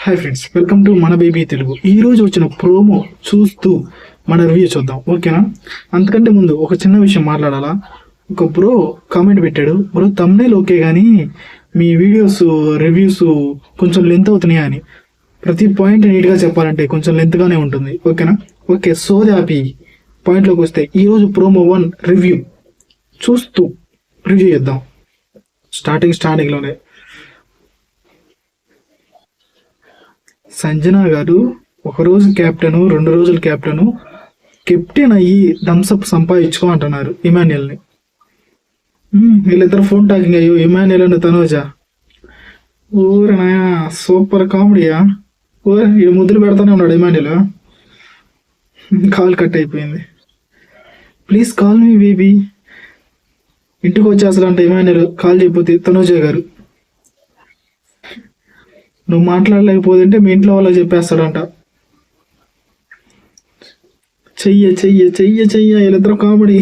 Hi friends, welcome to మన baby Telugu. ఈ రోజు వచ్చిన ప్రోమో చూస్తూ మన రివ్యూ చూద్దాం, ఓకేనా? అంతకంటే ముందు ఒక చిన్న విషయం మాట్లాడాలా. ఒక బ్రో కామెంట్ పెట్టాడు, బ్రో తమ్నేల్ ఓకే కానీ మీ వీడియోస్ రివ్యూస్ కొంచెం లెంత్ అవుతున్నాయి అని. ప్రతి పాయింట్ నీట్గా చెప్పాలంటే కొంచెం లెంత్గానే ఉంటుంది, ఓకేనా? ఓకే, సోది ఆపి పాయింట్లోకి వస్తే ఈరోజు ప్రోమో 1 రివ్యూ చూస్తూ రివ్యూ చేద్దాం. స్టార్టింగ్లోనే సంజన గారు ఒకరోజు క్యాప్టెను, 2 రోజులు కెప్టెన్ అయ్యి థమ్స్అప్ సంపాదించుకో అంటున్నారు ఇమాన్యుయల్ని. వీళ్ళిద్దరు ఫోన్ టాకింగ్ అయ్యో ఇమాన్యుయల్ అని తనోజా. ఊరనా సూపర్ కామెడీయా. ఈ ముద్దులు పెడతానే ఉన్నాడు ఇమాన్యుయల్. కాల్ కట్ అయిపోయింది. Please call me baby. ఇంటికి వచ్చేస్తాడంట ఇమాన్యుయల్ కాల్ చేయకపోతే తనోజా గారు. నువ్వు మాట్లాడలేకపోతుంటే మీ ఇంట్లో వాళ్ళకి చెప్పేస్తాడంట. చెయ్య వీళ్ళిద్దరు కామెడీ.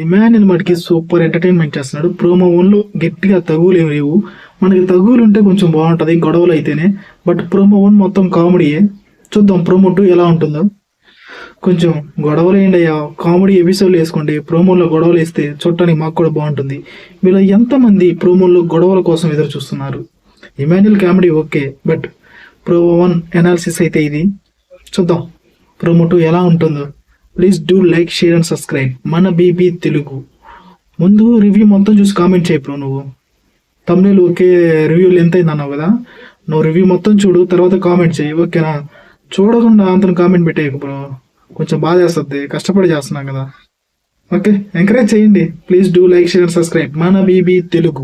ఇమాన్యుయల్ మటుకి సూపర్ ఎంటర్టైన్మెంట్ చేస్తున్నాడు. ప్రోమో 1లో గట్టిగా తగులు ఏమి లేవు. మనకి తగులు ఉంటే కొంచెం బాగుంటుంది గొడవలు అయితేనే. బట్ ప్రోమో 1 మొత్తం కామెడీయే. చూద్దాం ప్రోమో 2 ఎలా ఉంటుందో. కొంచెం గొడవలు వేయండి అయ్యా, కామెడీ ఎపిసోడ్లు వేసుకోండి. ప్రోమోలో గొడవలు వేస్తే చూడటానికి మాకు కూడా బాగుంటుంది. మీలో ఎంతమంది ప్రోమోలో గొడవల కోసం ఎదురు చూస్తున్నారు? Emmanuel comedy okay, but promo 1 analysis అయితే ఇది. చూద్దాం ప్రోమో 2 ఎలా ఉంటుందో. Please do like, share and subscribe మన బీబీ తెలుగు. ముందు రివ్యూ మొత్తం చూసి కామెంట్ చేయి బ్రో. నువ్వు తమ్నేల్ ఓకే, రివ్యూలు ఎంత అయింది అన్నావు కదా, నువ్వు రివ్యూ మొత్తం చూడు, తర్వాత కామెంట్ చేయి, ఓకేనా? చూడకుండా అంతను కామెంట్ పెట్టేయకు బ్రో, కొంచెం బాధ వేస్తుంది. కష్టపడి చేస్తున్నాం కదా, ఓకే? ఎంకరేజ్ చేయండి. Please do like, share and subscribe మన బీబీ తెలుగు.